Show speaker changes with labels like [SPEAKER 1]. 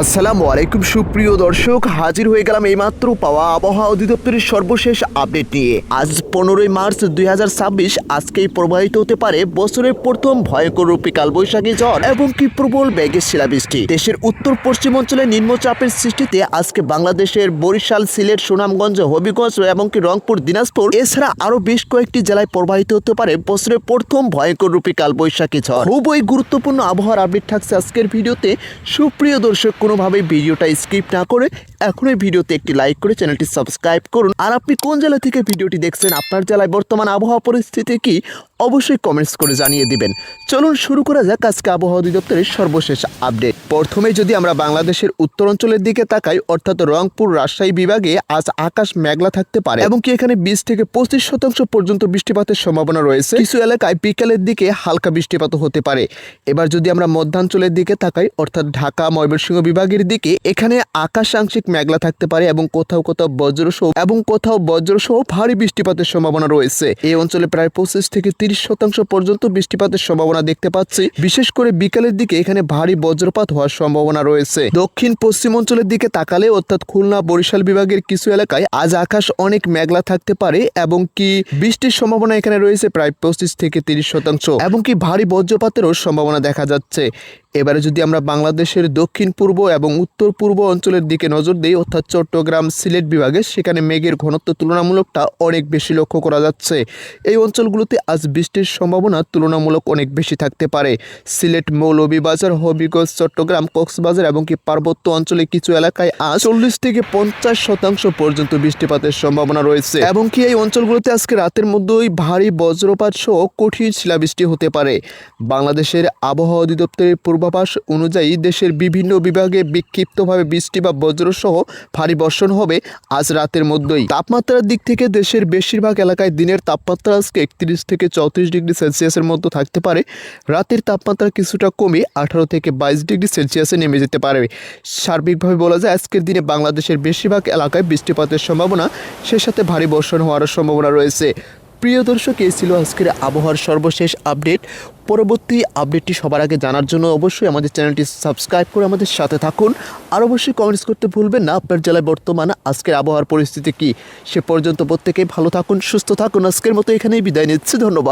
[SPEAKER 1] আসসালামু আলাইকুম সুপ্রিয় দর্শক, হাজির হয়ে গেলাম এইমাত্র পাওয়া আবহাওয়া অধিদপ্তরের সর্বশেষ আপডেট নিয়ে। আজ 15ই মার্চ 2026। আজকেই প্রবাহিত হতে পারে বছরের প্রথম ভয়ঙ্কর রূপী কালবৈশাখী ঝড় এবং কি প্রবল বেগের শিলাবৃষ্টি। দেশের উত্তর পশ্চিম অঞ্চলে নিম্নচাপের সৃষ্টিতে আজকে বাংলাদেশের বরিশাল, সিলেট, সুনামগঞ্জ, হবিগঞ্জ এবং কি রংপুর, দিনাজপুর এছাড়া আরো বেশ কয়েকটি জেলায় প্রবাহিত হতে পারে বছরের প্রথম ভয়ঙ্কর রূপী কালবৈশাখী ঝড়। খুবই গুরুত্বপূর্ণ আবহাওয়ার আপডেট থাকছে আজকের ভিডিওতে। সুপ্রিয় দর্শক, কোনোভাবেই ভিডিওটা স্কিপ না করে এখনই ভিডিওতে একটি লাইক করে চ্যানেলটি সাবস্ক্রাইব করুন। আর আপনি কোন জেলা থেকে ভিডিওটি দেখছেন, আপনার জেলায় বর্তমান আবহাওয়া পরিস্থিতি কি, অবশ্যই কমেন্টস করে জানিয়ে দিবেন। চলুন শুরু করা যাক আজকে আবহাওয়া অধিদপ্তরের সর্বশেষ আপডেট। প্রথমে যদি আমরা বাংলাদেশের উত্তর অঞ্চলের দিকে তাকাই, অর্থাৎ রংপুর, রাজশাহী বিভাগে আজ আকাশ মেঘলা থাকতে পারে এবং কি এখানে 20 থেকে 25% পর্যন্ত বৃষ্টিপাতের সম্ভাবনা রয়েছে। কিছু এলাকায় বিকেলের দিকে হালকা বৃষ্টিপাত হতে পারে। এবার যদি আমরা মধ্যাঞ্চলের দিকে তাকাই, অর্থাৎ ঢাকা, ময়মনসিংহ বিভাগের দিকে, এখানে আকাশ আংশিক মেঘলা থাকতে পারে এবং কোথাও বজ্রসহ ভারী বৃষ্টিপাতের সম্ভাবনা রয়েছে। এই অঞ্চলে প্রায় 25 থেকে 30% পর্যন্ত বৃষ্টিপাতের সম্ভাবনা দেখতে পাচ্ছি। বিশেষ করে বিকালের দিকে এখানে ভারী বজ্রপাত হওয়ার সম্ভাবনা রয়েছে। দক্ষিণ পশ্চিম অঞ্চলের দিকে তাকালে, অর্থাৎ খুলনা, বরিশাল বিভাগের কিছু এলাকায় আজ আকাশ অনেক মেঘলা থাকতে পারে এবং কি বৃষ্টির সম্ভাবনা এখানে রয়েছে প্রায় 25 থেকে 30% এবং কি ভারী বজ্রপাতেরও সম্ভাবনা দেখা যাচ্ছে। এবারে যদি আমরা বাংলাদেশের দক্ষিণ পূর্ব এবং উত্তর পূর্ব অঞ্চলের দিকে নজর দিই, অর্থাৎ চট্টগ্রাম, সিলেট বিভাগে, সেখানে মেঘের ঘনত্ব তুলনামূলকটা অনেক বেশি লক্ষ্য করা যাচ্ছে। এই অঞ্চলগুলোতে আজ বৃষ্টির সম্ভাবনা তুলনামূলক অনেক বেশি থাকতে পারে। সিলেট, মৌলভীবাজার, হবিগঞ্জ, চট্টগ্রাম, কক্সবাজার এবং কি পার্বত্য অঞ্চলে কিছু এলাকায় আজ 40 থেকে 50% পর্যন্ত বৃষ্টিপাতের সম্ভাবনা রয়েছে এবং কি এই অঞ্চলগুলোতে আজকে রাতের মধ্যেই ভারী বজ্রপাত সহ কঠিন শিলাবৃষ্টি হতে পারে। বাংলাদেশের আবহাওয়া অধিদপ্তরের পূর্বাভাস অনুযায়ী দেশের বিভিন্ন বিভাগে বিক্ষিপ্তভাবে বৃষ্টি বা বজ্রসহ ভারী বর্ষণ হবে আজ রাতের মধ্যেই। তাপমাত্রার দিক থেকে দেশের বেশিরভাগ এলাকায় দিনের তাপমাত্রা আজকে 31 থেকে 34 ডিগ্রি সেলসিয়াসের মধ্যে থাকতে পারে। রাতের তাপমাত্রা কিছুটা কমে 18 থেকে 22 ডিগ্রি সেলসিয়াসে নেমে যেতে পারে। সার্বিকভাবে বলা যায় আজকের দিনে বাংলাদেশের বেশিরভাগ এলাকায় বৃষ্টিপাতের সম্ভাবনা, সে সাথে ভারী বর্ষণ হওয়ার সম্ভাবনা রয়েছে। প্রিয় দর্শক, এই ছিল আজকের আবহাওয়ার সর্বশেষ আপডেট। পরবর্তী আপডেটটি সবার আগে জানার জন্য অবশ্যই আমাদের চ্যানেলটি সাবস্ক্রাইব করে আমাদের সাথে থাকুন। আর অবশ্যই কমেন্টস করতে ভুলবেন না আপনার জেলায় বর্তমান আজকের আবহাওয়ার পরিস্থিতি কি। সে পর্যন্ত প্রত্যেকেই ভালো থাকুন, সুস্থ থাকুন। আজকের মতো এখানেই বিদায় নিচ্ছি। ধন্যবাদ।